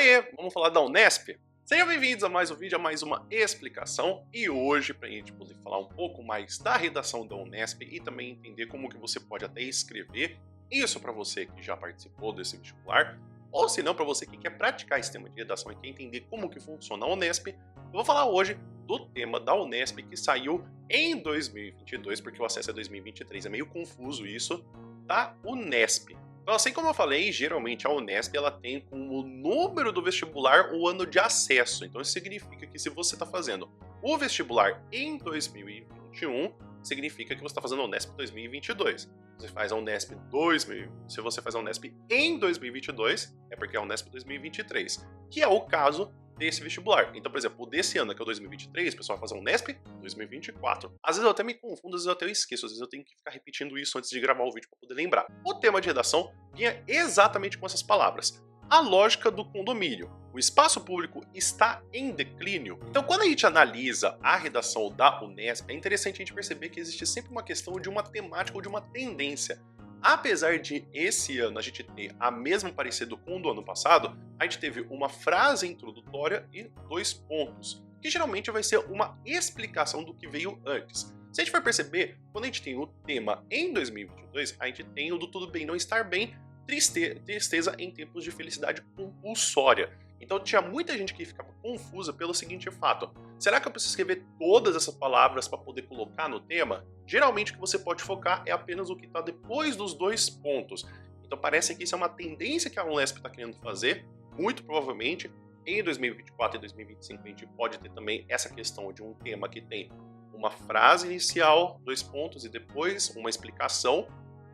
Oiê, vamos falar da Unesp? Sejam bem-vindos a mais um vídeo, a mais uma explicação. E hoje, para a gente poder falar um pouco mais da redação da Unesp e também entender como que você pode até escrever isso para você que já participou desse vestibular, ou se não, para você que quer praticar esse tema de redação e quer entender como que funciona a Unesp, eu vou falar hoje do tema da Unesp que saiu em 2022, porque o acesso é 2023, é meio confuso isso, da Unesp. Então, assim como eu falei, geralmente a Unesp ela tem como número do vestibular o ano de acesso. Então isso significa que se você está fazendo o vestibular em 2021, significa que você está fazendo a Unesp 2022. Você faz a Unesp 2000, se você faz a Unesp em 2022, é porque é a Unesp 2023, que é o caso desse vestibular. Então, por exemplo, o desse ano, que é o 2023, o pessoal vai fazer um Unesp 2024. Às vezes eu até me confundo, às vezes eu até esqueço, às vezes eu tenho que ficar repetindo isso antes de gravar o vídeo para poder lembrar. O tema de redação vinha exatamente com essas palavras. A lógica do condomínio. O espaço público está em declínio. Então, quando a gente analisa a redação da Unesp, é interessante a gente perceber que existe sempre uma questão de uma temática ou de uma tendência. Apesar de esse ano a gente ter a mesma parecido com o do ano passado, a gente teve uma frase introdutória e 2 pontos, que geralmente vai ser uma explicação do que veio antes. Se a gente for perceber, quando a gente tem o tema em 2022, a gente tem o do tudo bem não estar bem, tristeza em tempos de felicidade compulsória. Então tinha muita gente que ficava confusa pelo seguinte fato: será que eu preciso escrever todas essas palavras para poder colocar no tema? Geralmente o que você pode focar é apenas o que está depois dos 2 pontos. Então parece que isso é uma tendência que a Unesp está querendo fazer, muito provavelmente em 2024 e 2025 a gente pode ter também essa questão de um tema que tem uma frase inicial, 2 pontos e depois uma explicação,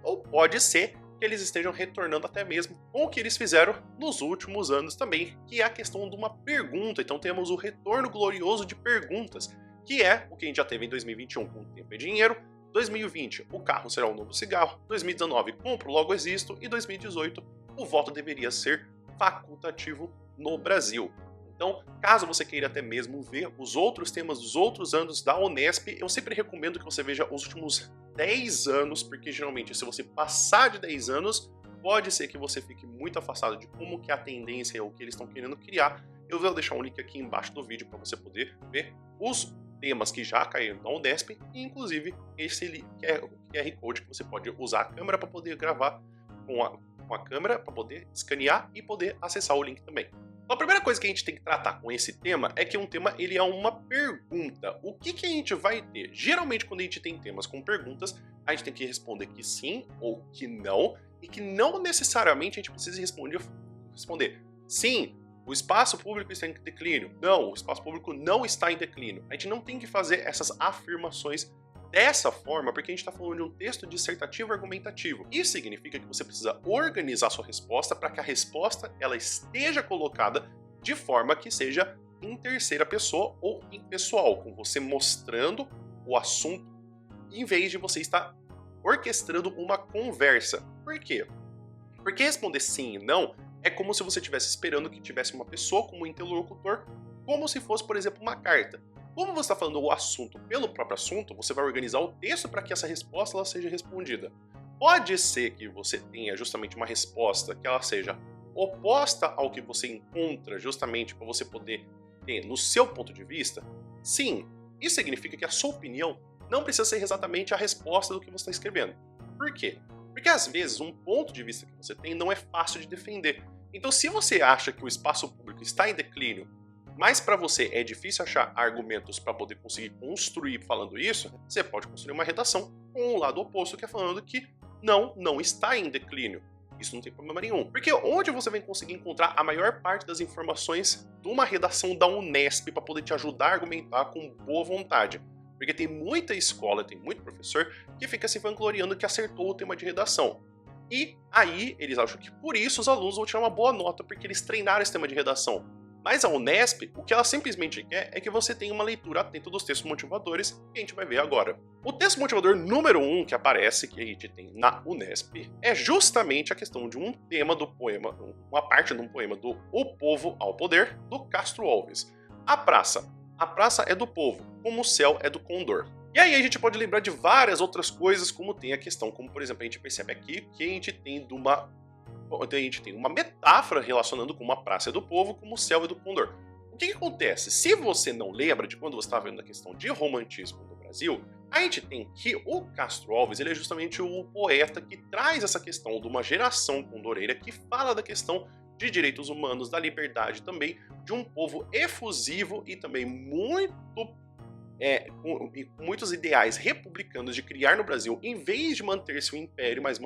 ou pode ser que eles estejam retornando até mesmo com o que eles fizeram nos últimos anos também, que é a questão de uma pergunta. Então temos o retorno glorioso de perguntas, que é o que a gente já teve em 2021 com Tempo e Dinheiro, 2020 o carro será um novo cigarro, 2019 compro logo existo e 2018 o voto deveria ser facultativo no Brasil. Então, caso você queira até mesmo ver os outros temas dos outros anos da Unesp, eu sempre recomendo que você veja os últimos 10 anos, porque geralmente se você passar de 10 anos, pode ser que você fique muito afastado de como que é a tendência ou o que eles estão querendo criar. Eu vou deixar um link aqui embaixo do vídeo para você poder ver os temas que já caíram na Unesp e inclusive esse QR Code que você pode usar a câmera para poder gravar com a câmera, para poder escanear e poder acessar o link também. Então, a primeira coisa que a gente tem que tratar com esse tema é que um tema ele é uma pergunta. O que a gente vai ter? Geralmente, quando a gente tem temas com perguntas, a gente tem que responder que sim ou que não, e que não necessariamente a gente precisa responder sim, o espaço público está em declínio. Não, o espaço público não está em declínio. A gente não tem que fazer essas afirmações dessa forma, porque a gente está falando de um texto dissertativo argumentativo. Isso significa que você precisa organizar sua resposta para que a resposta ela esteja colocada de forma que seja em terceira pessoa ou em pessoal, com você mostrando o assunto, em vez de você estar orquestrando uma conversa. Por quê? Porque responder sim e não é como se você estivesse esperando que tivesse uma pessoa como interlocutor, como se fosse, por exemplo, uma carta. Como você está falando o assunto pelo próprio assunto, você vai organizar o texto para que essa resposta ela seja respondida. Pode ser que você tenha justamente uma resposta que ela seja oposta ao que você encontra justamente para você poder ter no seu ponto de vista. Sim, isso significa que a sua opinião não precisa ser exatamente a resposta do que você está escrevendo. Por quê? Porque às vezes um ponto de vista que você tem não é fácil de defender. Então se você acha que o espaço público está em declínio, mas para você é difícil achar argumentos para poder conseguir construir falando isso, você pode construir uma redação com o lado oposto, que é falando que não está em declínio. Isso não tem problema nenhum. Porque onde você vai conseguir encontrar a maior parte das informações de uma redação da Unesp para poder te ajudar a argumentar com boa vontade? Porque tem muita escola, tem muito professor que fica se vangloriando que acertou o tema de redação. E aí eles acham que por isso os alunos vão tirar uma boa nota, porque eles treinaram esse tema de redação. Mas a Unesp, o que ela simplesmente quer é que você tenha uma leitura atenta dos textos motivadores que a gente vai ver agora. O texto motivador número 1 que aparece, que a gente tem na Unesp, é justamente a questão de um tema do poema, uma parte de um poema do O Povo ao Poder, do Castro Alves. A praça. A praça é do povo, como o céu é do condor. E aí a gente pode lembrar de várias outras coisas, como tem a questão, como por exemplo a gente percebe aqui, que a gente tem de uma a gente tem uma metáfora relacionando com uma praça do povo, como o céu e do condor. O que acontece? Se você não lembra de quando você está vendo a questão de romantismo no Brasil, a gente tem que o Castro Alves ele é justamente o poeta que traz essa questão de uma geração condoreira que fala da questão de direitos humanos, da liberdade também, de um povo efusivo e também com muitos ideais republicanos de criar no Brasil, em vez de manter-se um império, mas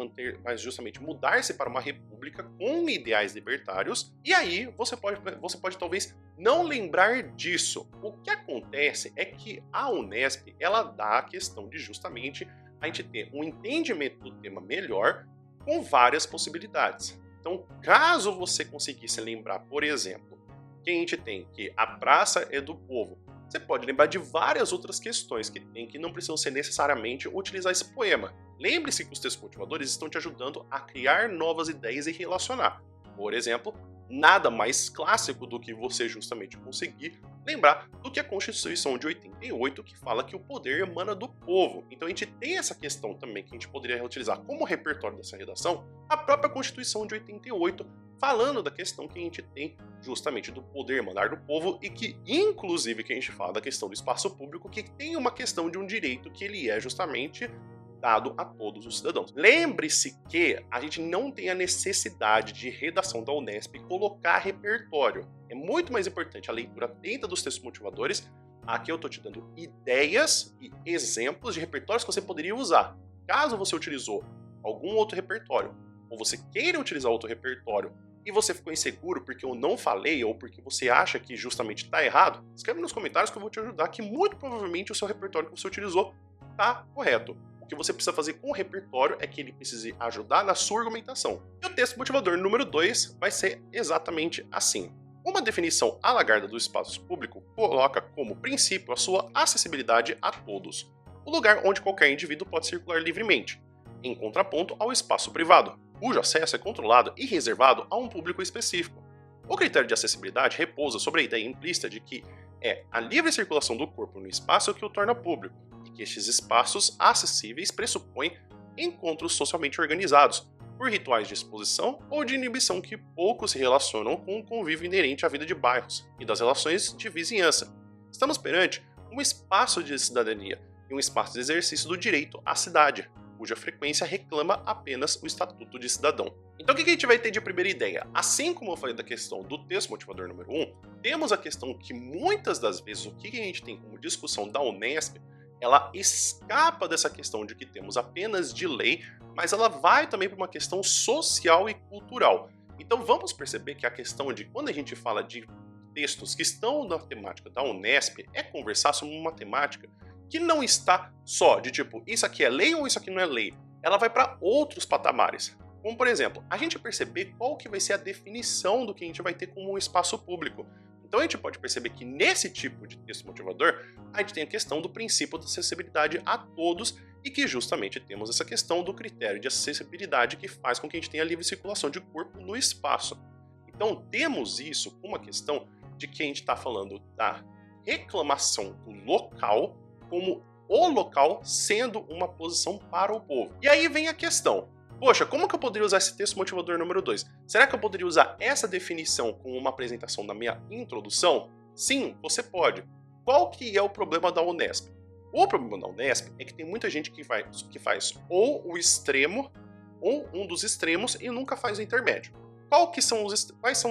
justamente mudar-se para uma república com ideais libertários. E aí você pode talvez não lembrar disso. O que acontece é que a Unesp ela dá a questão de justamente a gente ter um entendimento do tema melhor com várias possibilidades. Então, caso você conseguisse lembrar, por exemplo, que a gente tem que a praça é do povo, você pode lembrar de várias outras questões que não precisam ser necessariamente utilizar esse poema. Lembre-se que os textos motivadores estão te ajudando a criar novas ideias e relacionar. Por exemplo, nada mais clássico do que você justamente conseguir lembrar do que a Constituição de 88, que fala que o poder emana do povo. Então a gente tem essa questão também que a gente poderia reutilizar como repertório dessa redação, a própria Constituição de 88, falando da questão que a gente tem justamente do poder emanar do povo e que, inclusive, que a gente fala da questão do espaço público, que tem uma questão de um direito que ele é justamente dado a todos os cidadãos. Lembre-se que a gente não tem a necessidade de redação da Unesp colocar repertório. É muito mais importante a leitura atenta dos textos motivadores. Aqui eu estou te dando ideias e exemplos de repertórios que você poderia usar. Caso você utilizou algum outro repertório, ou você queira utilizar outro repertório, e você ficou inseguro porque eu não falei ou porque você acha que justamente está errado, escreve nos comentários que eu vou te ajudar, que muito provavelmente o seu repertório que você utilizou está correto. O que você precisa fazer com o repertório é que ele precise ajudar na sua argumentação. E o texto motivador número 2 vai ser exatamente assim. Uma definição alagarda do espaço público coloca como princípio a sua acessibilidade a todos, o lugar onde qualquer indivíduo pode circular livremente, em contraponto ao espaço privado, cujo acesso é controlado e reservado a um público específico. O critério de acessibilidade repousa sobre a ideia implícita de que é a livre circulação do corpo no espaço que o torna público, e que estes espaços acessíveis pressupõem encontros socialmente organizados, por rituais de exposição ou de inibição que pouco se relacionam com o convívio inerente à vida de bairros e das relações de vizinhança. Estamos perante um espaço de cidadania e um espaço de exercício do direito à cidade, cuja frequência reclama apenas o Estatuto de Cidadão. Então o que a gente vai ter de primeira ideia? Assim como eu falei da questão do texto motivador número 1, temos a questão que muitas das vezes o que a gente tem como discussão da Unesp, ela escapa dessa questão de que temos apenas de lei, mas ela vai também para uma questão social e cultural. Então vamos perceber que a questão de quando a gente fala de textos que estão na temática da Unesp, é conversar sobre uma temática que não está só de tipo, isso aqui é lei ou isso aqui não é lei. Ela vai para outros patamares. Como, por exemplo, a gente perceber qual que vai ser a definição do que a gente vai ter como um espaço público. Então a gente pode perceber que nesse tipo de texto motivador, a gente tem a questão do princípio da acessibilidade a todos e que justamente temos essa questão do critério de acessibilidade que faz com que a gente tenha livre circulação de corpo no espaço. Então temos isso com uma questão de que a gente está falando da reclamação do local como o local sendo uma posição para o povo. E aí vem a questão, poxa, como que eu poderia usar esse texto motivador número 2? Será que eu poderia usar essa definição como uma apresentação da minha introdução? Sim, você pode. Qual que é o problema da Unesp? O problema da Unesp é que tem muita gente que faz ou o extremo ou um dos extremos e nunca faz o intermédio. Quais são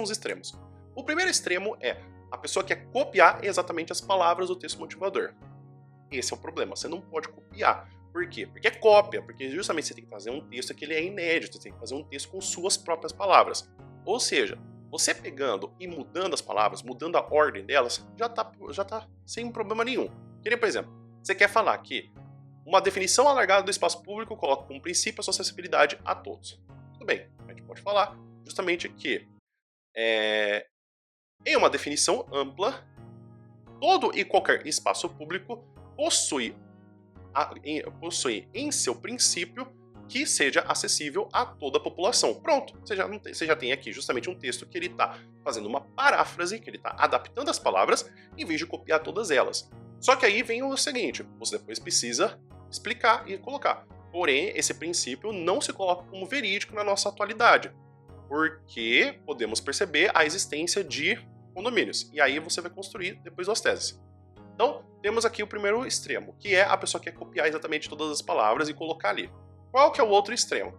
os extremos? O primeiro extremo é a pessoa quer copiar exatamente as palavras do texto motivador. Esse é o problema, você não pode copiar. Por quê? Porque é cópia, porque justamente você tem que fazer um texto que ele é inédito, você tem que fazer um texto com suas próprias palavras. Ou seja, você pegando e mudando as palavras, mudando a ordem delas, já tá sem problema nenhum. Queria, por exemplo, você quer falar que uma definição alargada do espaço público coloca como princípio a sua acessibilidade a todos. Tudo bem, a gente pode falar justamente que em uma definição ampla, todo e qualquer espaço público possui em seu princípio que seja acessível a toda a população. Pronto, você já tem aqui justamente um texto que ele está fazendo uma paráfrase, que ele está adaptando as palavras em vez de copiar todas elas. Só que aí vem o seguinte, você depois precisa explicar e colocar. Porém, esse princípio não se coloca como verídico na nossa atualidade. porque podemos perceber a existência de condomínios. E aí você vai construir depois as teses. Então, temos aqui o primeiro extremo, que é a pessoa que quer copiar exatamente todas as palavras e colocar ali. Qual que é o outro extremo?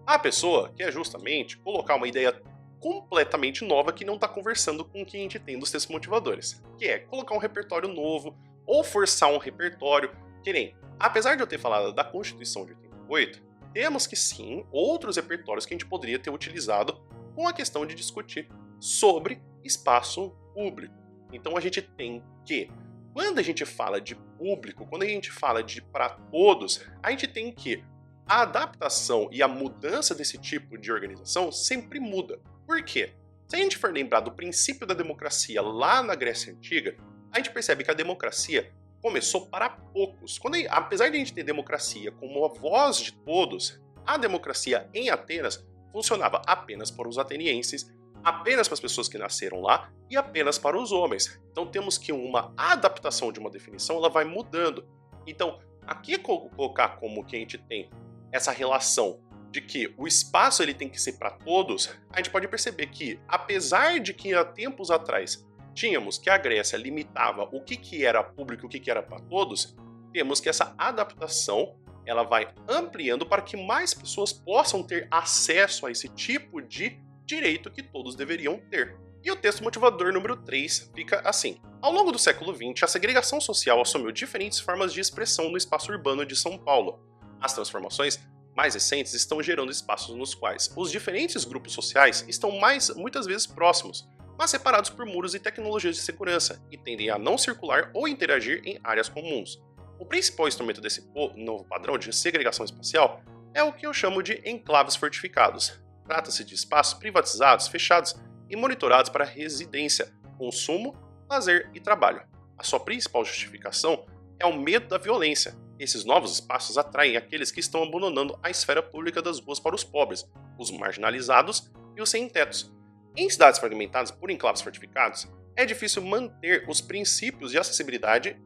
A pessoa quer justamente colocar uma ideia completamente nova que não está conversando com o que a gente tem dos textos motivadores, que é colocar um repertório novo ou forçar um repertório, que nem, apesar de eu ter falado da Constituição de 88, temos que sim outros repertórios que a gente poderia ter utilizado com a questão de discutir sobre espaço público. Então a gente tem que, quando a gente fala de público, quando a gente fala de para todos, a gente tem que a adaptação e a mudança desse tipo de organização sempre muda. Por quê? Se a gente for lembrar do princípio da democracia lá na Grécia Antiga, a gente percebe que a democracia começou para poucos. Apesar de a gente ter democracia como a voz de todos, a democracia em Atenas funcionava apenas para os atenienses, apenas para as pessoas que nasceram lá e apenas para os homens. Então temos que uma adaptação de uma definição, ela vai mudando. Então, aqui colocar como que a gente tem essa relação de que o espaço ele tem que ser para todos, a gente pode perceber que, apesar de que há tempos atrás tínhamos que a Grécia limitava o que era público e o que era para todos, temos que essa adaptação ela vai ampliando para que mais pessoas possam ter acesso a esse tipo de direito que todos deveriam ter. E o texto motivador número 3 fica assim. Ao longo do século XX, a segregação social assumiu diferentes formas de expressão no espaço urbano de São Paulo. As transformações mais recentes estão gerando espaços nos quais os diferentes grupos sociais estão muitas vezes próximos, mas separados por muros e tecnologias de segurança, e tendem a não circular ou interagir em áreas comuns. O principal instrumento desse novo padrão de segregação espacial é o que eu chamo de enclaves fortificados. Trata-se de espaços privatizados, fechados e monitorados para residência, consumo, lazer e trabalho. A sua principal justificação é o medo da violência. Esses novos espaços atraem aqueles que estão abandonando a esfera pública das ruas para os pobres, os marginalizados e os sem-tetos. Em cidades fragmentadas por enclaves fortificados, é difícil manter os princípios de acessibilidade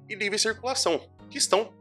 e livre circulação, que estão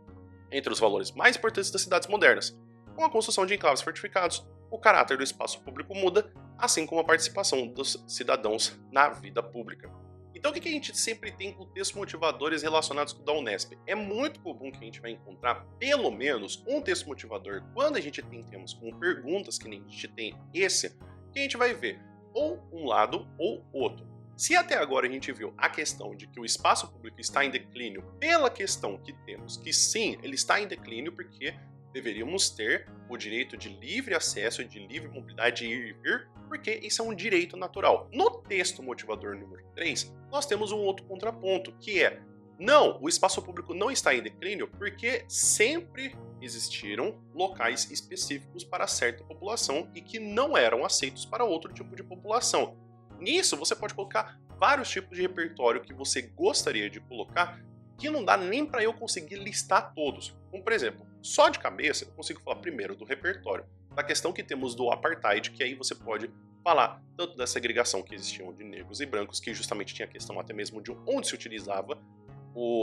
entre os valores mais importantes das cidades modernas. Com a construção de enclaves fortificados, o caráter do espaço público muda, assim como a participação dos cidadãos na vida pública. Então o que a gente sempre tem com textos motivadores relacionados com o da Unesp? É muito comum que a gente vai encontrar pelo menos um texto motivador quando a gente tem temas com perguntas, que nem a gente tem esse, que a gente vai ver ou um lado ou outro. Se até agora a gente viu a questão de que o espaço público está em declínio pela questão que temos, que sim, ele está em declínio porque deveríamos ter o direito de livre acesso e de livre mobilidade de ir e vir, porque isso é um direito natural. No texto motivador número 3, nós temos um outro contraponto, que é, não, o espaço público não está em declínio porque sempre existiram locais específicos para certa população e que não eram aceitos para outro tipo de população. Nisso, você pode colocar vários tipos de repertório que você gostaria de colocar, que não dá nem para eu conseguir listar todos. Como, por exemplo, só de cabeça, eu consigo falar primeiro do repertório, da questão que temos do apartheid, que aí você pode falar tanto da segregação que existiam de negros e brancos, que justamente tinha a questão até mesmo de onde se utilizava,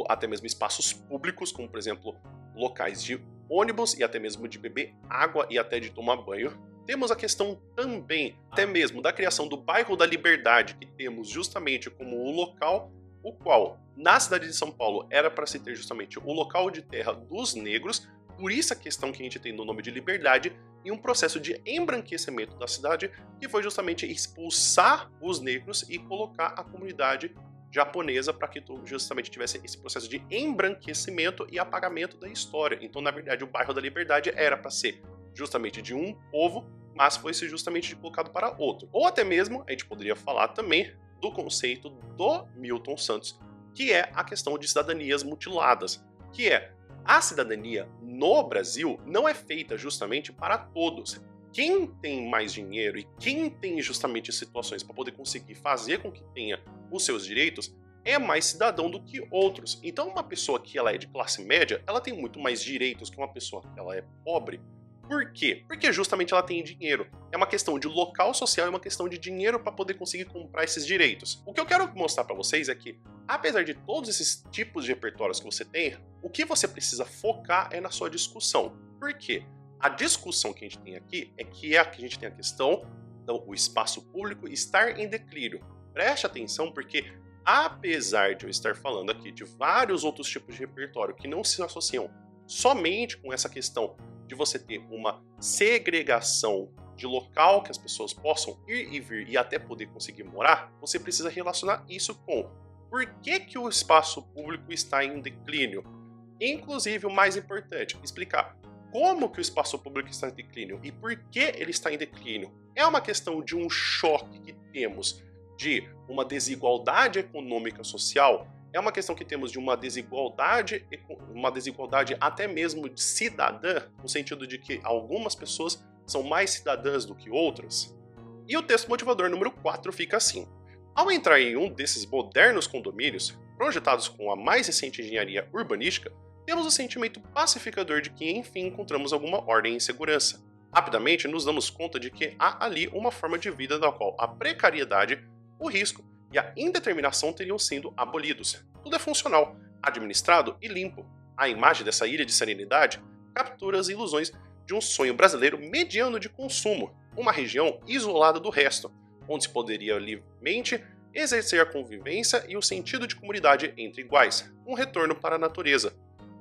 até mesmo espaços públicos, como, por exemplo, locais de ônibus e até mesmo de beber água e até de tomar banho. Temos a questão também, até mesmo, da criação do bairro da Liberdade, que temos justamente como o local, o qual, na cidade de São Paulo, era para se ter justamente o local de terra dos negros, por isso a questão que a gente tem no nome de Liberdade, e um processo de embranquecimento da cidade, que foi justamente expulsar os negros e colocar a comunidade japonesa para que justamente tivesse esse processo de embranquecimento e apagamento da história. Então, na verdade, o bairro da Liberdade era para ser justamente de um povo, mas foi justamente colocado para outro. Ou até mesmo, a gente poderia falar também do conceito do Milton Santos, que é a questão de cidadanias mutiladas, que é a cidadania no Brasil não é feita justamente para todos. Quem tem mais dinheiro e quem tem justamente situações para poder conseguir fazer com que tenha os seus direitos é mais cidadão do que outros. Então uma pessoa que ela é de classe média, ela tem muito mais direitos que uma pessoa que ela é pobre. Por quê? Porque justamente ela tem dinheiro. É uma questão de local social, é uma questão de dinheiro para poder conseguir comprar esses direitos. O que eu quero mostrar para vocês é que, apesar de todos esses tipos de repertórios que você tem, o que você precisa focar é na sua discussão. Por quê? A discussão que a gente tem aqui é que a gente tem a questão do espaço público estar em declínio. Preste atenção porque, apesar de eu estar falando aqui de vários outros tipos de repertório que não se associam somente com essa questão de você ter uma segregação de local que as pessoas possam ir e vir e até poder conseguir morar, você precisa relacionar isso com por que o espaço público está em declínio. Inclusive, o mais importante, explicar como que o espaço público está em declínio e por que ele está em declínio. É uma questão de um choque que temos de uma desigualdade econômica social, é uma questão que temos de uma desigualdade até mesmo de cidadã, no sentido de que algumas pessoas são mais cidadãs do que outras. E o texto motivador número 4 fica assim: ao entrar em um desses modernos condomínios, projetados com a mais recente engenharia urbanística, temos o sentimento pacificador de que enfim encontramos alguma ordem e segurança. Rapidamente nos damos conta de que há ali uma forma de vida da qual a precariedade, o risco e a indeterminação teriam sido abolidos. Tudo é funcional, administrado e limpo. A imagem dessa ilha de serenidade captura as ilusões de um sonho brasileiro mediano de consumo, uma região isolada do resto, onde se poderia livremente exercer a convivência e o sentido de comunidade entre iguais, um retorno para a natureza,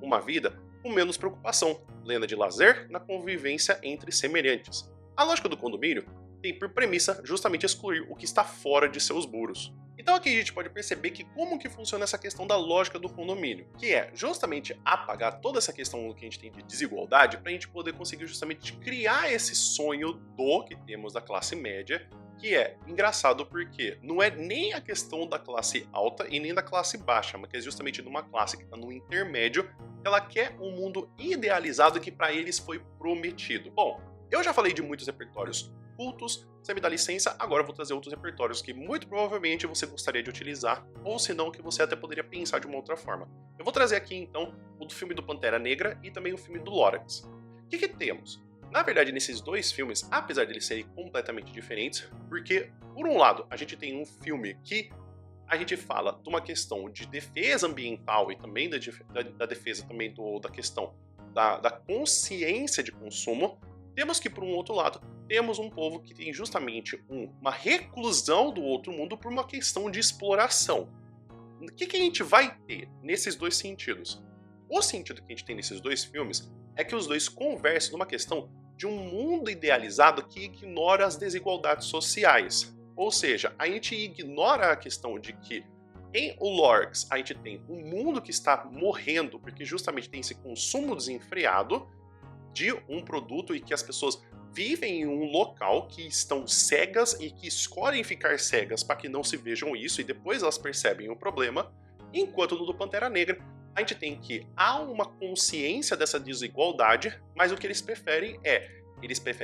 uma vida com menos preocupação, plena de lazer na convivência entre semelhantes. A lógica do condomínio tem por premissa justamente excluir o que está fora de seus muros. Então aqui a gente pode perceber que como que funciona essa questão da lógica do condomínio, que é justamente apagar toda essa questão que a gente tem de desigualdade para a gente poder conseguir justamente criar esse sonho que temos da classe média, que é engraçado porque não é nem a questão da classe alta e nem da classe baixa, mas que é justamente de uma classe que está no intermédio, que ela quer um mundo idealizado que para eles foi prometido. Bom, eu já falei de muitos repertórios cultos, você me dá licença, agora eu vou trazer outros repertórios que muito provavelmente você gostaria de utilizar, ou se não, que você até poderia pensar de uma outra forma. Eu vou trazer aqui então o do filme do Pantera Negra e também o filme do Lorax. O que temos? Na verdade, nesses dois filmes, apesar de eles serem completamente diferentes, porque, por um lado, a gente tem um filme que a gente fala de uma questão de defesa ambiental e também da defesa também da questão da consciência de consumo, temos que, por um outro lado, temos um povo que tem justamente uma reclusão do outro mundo por uma questão de exploração. O que a gente vai ter nesses dois sentidos? O sentido que a gente tem nesses dois filmes é que os dois conversam numa questão de um mundo idealizado que ignora as desigualdades sociais. Ou seja, a gente ignora a questão de que em o Lorax a gente tem um mundo que está morrendo porque justamente tem esse consumo desenfreado de um produto e que as pessoas vivem em um local que estão cegas e que escolhem ficar cegas para que não se vejam isso e depois elas percebem o problema, enquanto no do Pantera Negra a gente tem que há uma consciência dessa desigualdade, mas o que eles preferem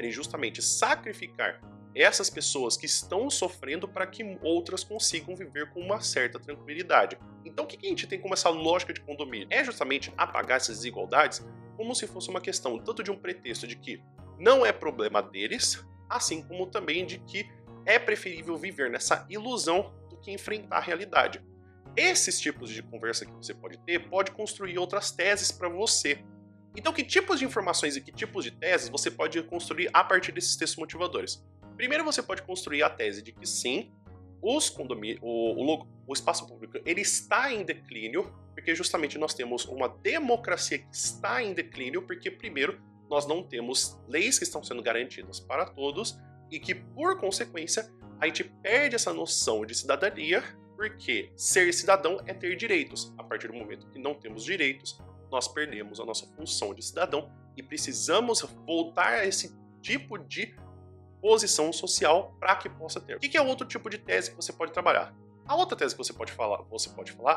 justamente sacrificar essas pessoas que estão sofrendo para que outras consigam viver com uma certa tranquilidade. Então o que a gente tem como essa lógica de condomínio? É justamente apagar essas desigualdades como se fosse uma questão tanto de um pretexto de que não é problema deles, assim como também de que é preferível viver nessa ilusão do que enfrentar a realidade. Esses tipos de conversa que você pode ter, pode construir outras teses para você. Então, que tipos de informações e que tipos de teses você pode construir a partir desses textos motivadores? Primeiro, você pode construir a tese de que sim, o espaço público ele está em declínio, porque justamente nós temos uma democracia que está em declínio, porque primeiro, nós não temos leis que estão sendo garantidas para todos e que, por consequência, a gente perde essa noção de cidadania, porque ser cidadão é ter direitos. A partir do momento que não temos direitos, nós perdemos a nossa função de cidadão e precisamos voltar a esse tipo de posição social para que possa ter. O que é outro tipo de tese que você pode trabalhar? A outra tese que você pode falar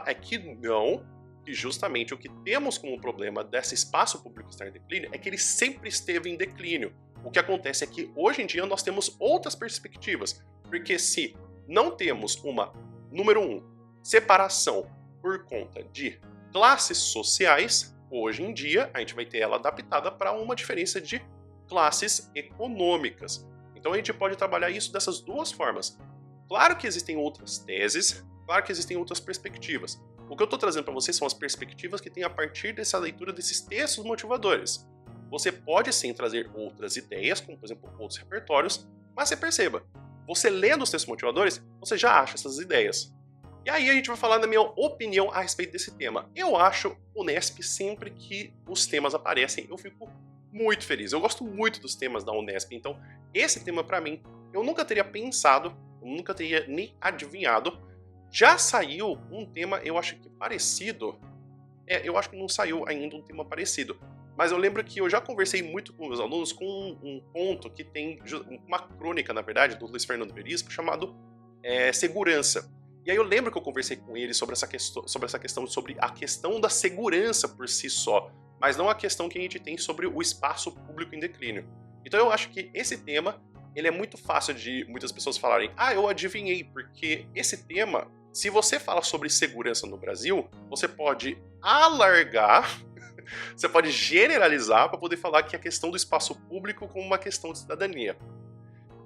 é que não, que justamente o que temos como problema desse espaço público estar em declínio é que ele sempre esteve em declínio. O que acontece é que hoje em dia nós temos outras perspectivas, porque se não temos número 1, separação por conta de classes sociais, hoje em dia a gente vai ter ela adaptada para uma diferença de classes econômicas. Então a gente pode trabalhar isso dessas duas formas. Claro que existem outras teses, claro que existem outras perspectivas. O que eu estou trazendo para vocês são as perspectivas que tem a partir dessa leitura desses textos motivadores. você pode sim trazer outras ideias, como por exemplo outros repertórios, mas você perceba, você lendo os textos motivadores, você já acha essas ideias. E aí a gente vai falar da minha opinião a respeito desse tema. Eu acho o Unesp, sempre que os temas aparecem, eu fico muito feliz. Eu gosto muito dos temas da Unesp, então esse tema pra mim, eu nunca teria pensado, eu nunca teria nem adivinhado. Já saiu um tema, eu acho que parecido, eu acho que não saiu ainda um tema parecido, mas eu lembro que eu já conversei muito com meus alunos com um ponto que tem uma crônica, na verdade, do Luiz Fernando Veríssimo, chamado Segurança. E aí eu lembro que eu conversei com ele sobre a questão da segurança por si só, mas não a questão que a gente tem sobre o espaço público em declínio. Então eu acho que esse tema, ele é muito fácil de muitas pessoas falarem, eu adivinhei, porque esse tema, se você fala sobre segurança no Brasil, você pode alargar, você pode generalizar para poder falar que a questão do espaço público como uma questão de cidadania.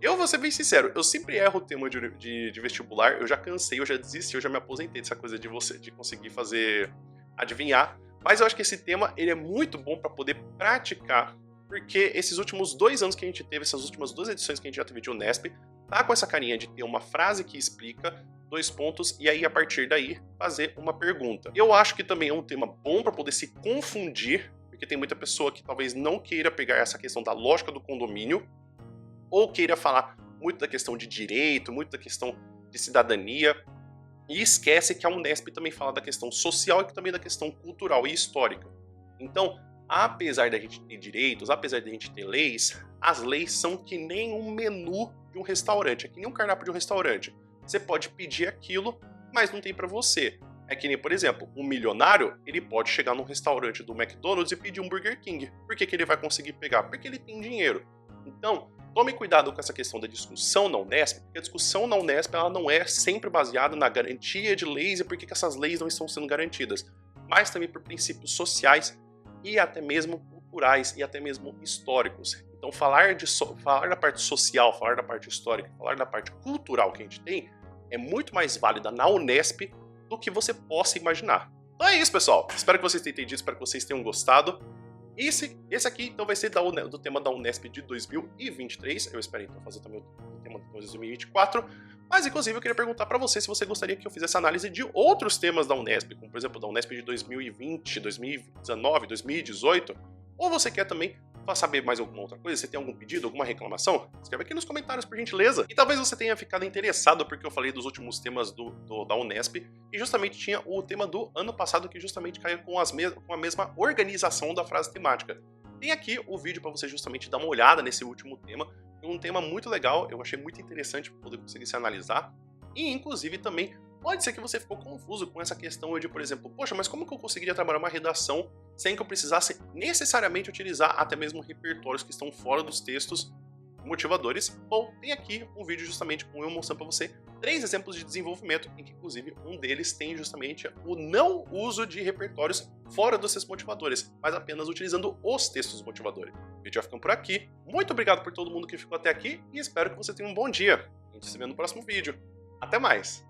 Eu vou ser bem sincero, eu sempre erro o tema de vestibular, eu já cansei, eu já desisti, eu já me aposentei dessa coisa de conseguir fazer adivinhar, mas eu acho que esse tema ele é muito bom para poder praticar, porque esses últimos 2 anos que a gente teve, essas últimas 2 edições que a gente já teve de Unesp, tá com essa carinha de ter uma frase que explica 2 pontos e aí a partir daí fazer uma pergunta. Eu acho que também é um tema bom para poder se confundir, porque tem muita pessoa que talvez não queira pegar essa questão da lógica do condomínio, ou queira falar muito da questão de direito, muito da questão de cidadania, e esquece que a Unesp também fala da questão social e também da questão cultural e histórica. Então, apesar da gente ter direitos, apesar da gente ter leis, as leis são que nem um menu de um restaurante, é que nem um cardápio de um restaurante. Você pode pedir aquilo, mas não tem pra você. É que nem, por exemplo, um milionário, ele pode chegar num restaurante do McDonald's e pedir um Burger King. Por que ele vai conseguir pegar? Porque ele tem dinheiro. Então, tome cuidado com essa questão da discussão na Unesp, porque a discussão na Unesp ela não é sempre baseada na garantia de leis e por que essas leis não estão sendo garantidas, mas também por princípios sociais e até mesmo culturais e até mesmo históricos. Então, falar da parte social, falar da parte histórica, falar da parte cultural que a gente tem é muito mais válida na Unesp do que você possa imaginar. Então é isso, pessoal. Espero que vocês tenham entendido, espero que vocês tenham gostado. Esse aqui então vai ser do tema da Unesp de 2023. Eu espero então fazer também o tema de 2024. Mas inclusive eu queria perguntar para você se você gostaria que eu fizesse análise de outros temas da Unesp, como por exemplo da Unesp de 2020, 2019, 2018. Ou você quer também saber mais alguma outra coisa? Você tem algum pedido, alguma reclamação? Escreve aqui nos comentários, por gentileza. E talvez você tenha ficado interessado porque eu falei dos últimos temas da Unesp e justamente tinha o tema do ano passado que justamente caiu com a mesma organização da frase temática. Tem aqui o vídeo para você justamente dar uma olhada nesse último tema. Um tema muito legal, eu achei muito interessante para poder conseguir se analisar. E inclusive também pode ser que você ficou confuso com essa questão de, por exemplo, poxa, mas como que eu conseguiria trabalhar uma redação sem que eu precisasse necessariamente utilizar até mesmo repertórios que estão fora dos textos motivadores? Bom, tem aqui um vídeo justamente com eu mostrando para você 3 exemplos de desenvolvimento, em que inclusive um deles tem justamente o não uso de repertórios fora dos textos motivadores, mas apenas utilizando os textos motivadores. O vídeo vai ficando por aqui. Muito obrigado por todo mundo que ficou até aqui e espero que você tenha um bom dia. A gente se vê no próximo vídeo. Até mais!